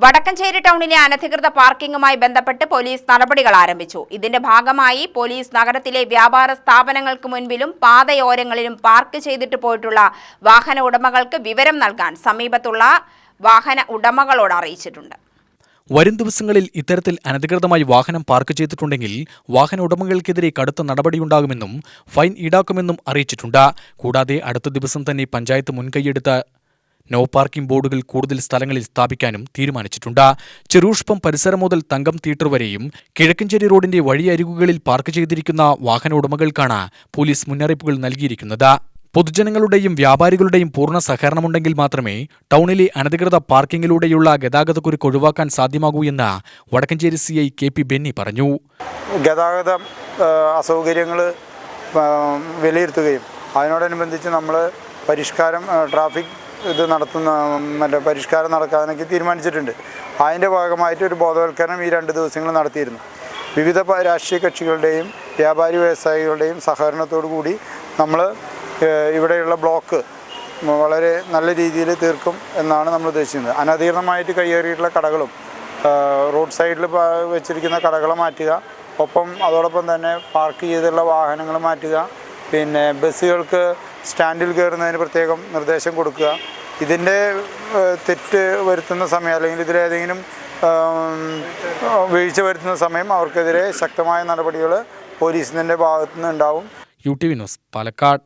വടക്കഞ്ചേരി ടൗണിലെ അനധികൃത പാർക്കിംഗുമായി ബന്ധപ്പെട്ട് പോലീസ് നടപടികൾ ആരംഭിച്ചു. ഇതിന്റെ ഭാഗമായി പോലീസ് നഗരത്തിലെ വ്യാപാര സ്ഥാപനങ്ങൾക്ക് മുൻപിലും പാതയോരങ്ങളിലും പാർക്ക് ചെയ്തിട്ട് പോയിട്ടുള്ള വാഹന ഉടമകൾക്ക് വിവരം നൽകാൻ സമീപത്തുള്ള വാഹന ഉടമകളോട് അറിയിച്ചിട്ടുണ്ട്. വരും ദിവസങ്ങളിൽ ഇത്തരത്തിൽ അനധികൃതമായി വാഹനം പാർക്ക് ചെയ്തിട്ടുണ്ടെങ്കിൽ വാഹന ഉടമകൾക്കെതിരെ കടുത്ത നടപടിയുണ്ടാകുമെന്നും ഫൈൻ ഈടാക്കുമെന്നും അറിയിച്ചിട്ടുണ്ട്. കൂടാതെ അടുത്ത ദിവസം തന്നെ പഞ്ചായത്ത് മുൻകൈയെടുത്ത നോ പാർക്കിംഗ് ബോർഡുകൾ കൂടുതൽ സ്ഥലങ്ങളിൽ സ്ഥാപിക്കാനും തീരുമാനിച്ചിട്ടുണ്ട്. ചെറുഷ്പം പരിസരം മുതൽ തങ്കം തിയേറ്റർ വരെയും കിഴക്കഞ്ചേരി റോഡിന്റെ വഴിയരികുകളിൽ പാർക്ക് ചെയ്തിരിക്കുന്ന വാഹന ഉടമകൾക്കാണ് പോലീസ് മുന്നറിയിപ്പുകൾ നൽകിയിരിക്കുന്നത്. പൊതുജനങ്ങളുടെയും വ്യാപാരികളുടെയും പൂർണ്ണ സഹകരണമുണ്ടെങ്കിൽ മാത്രമേ ടൗണിലെ അനധികൃത പാർക്കിങ്ങിലൂടെയുള്ള ഗതാഗതക്കുരുക്ക് ഒഴിവാക്കാൻ സാധ്യമാകൂ എന്ന് വടക്കഞ്ചേരി CI KP ബെന്നി പറഞ്ഞു. ഗതാഗത അസൗകര്യങ്ങൾ വിലയിരുത്തുകയും അതിനോടനുബന്ധിച്ച് നമ്മൾ ട്രാഫിക് പരിഷ്കാരം നടക്കാനൊക്കെ തീരുമാനിച്ചിട്ടുണ്ട്. അതിൻ്റെ ഭാഗമായിട്ട് ഒരു ബോധവൽക്കരണം ഈ 2 ദിവസങ്ങൾ നടത്തിയിരുന്നു. വിവിധ രാഷ്ട്രീയ കക്ഷികളുടെയും വ്യാപാരി വ്യവസായികളുടെയും സഹകരണത്തോടു കൂടി നമ്മൾ ഇവിടെയുള്ള ബ്ലോക്ക് വളരെ നല്ല രീതിയിൽ തീർക്കും എന്നാണ് നമ്മൾ ഉദ്ദേശിക്കുന്നത്. അനധികൃതമായിട്ട് കയ്യേറിയിട്ടുള്ള കടകളും റോഡ് സൈഡിൽ വെച്ചിരിക്കുന്ന കടകൾ മാറ്റുക, അതോടൊപ്പം തന്നെ പാർക്ക് ചെയ്തുള്ള വാഹനങ്ങൾ മാറ്റുക, പിന്നെ ബസ്സുകൾക്ക് സ്റ്റാൻഡിൽ കയറുന്നതിന് പ്രത്യേകം നിർദ്ദേശം കൊടുക്കുക. ഇതിൻ്റെ തെറ്റ് വരുത്തുന്ന സമയം അല്ലെങ്കിൽ ഇതിലേതെങ്കിലും വീഴ്ച വരുത്തുന്ന സമയം അവർക്കെതിരെ ശക്തമായ നടപടികൾ പോലീസിൻ്റെ ഭാഗത്തുനിന്ന് ഉണ്ടാവും. UTV news, Palakkad.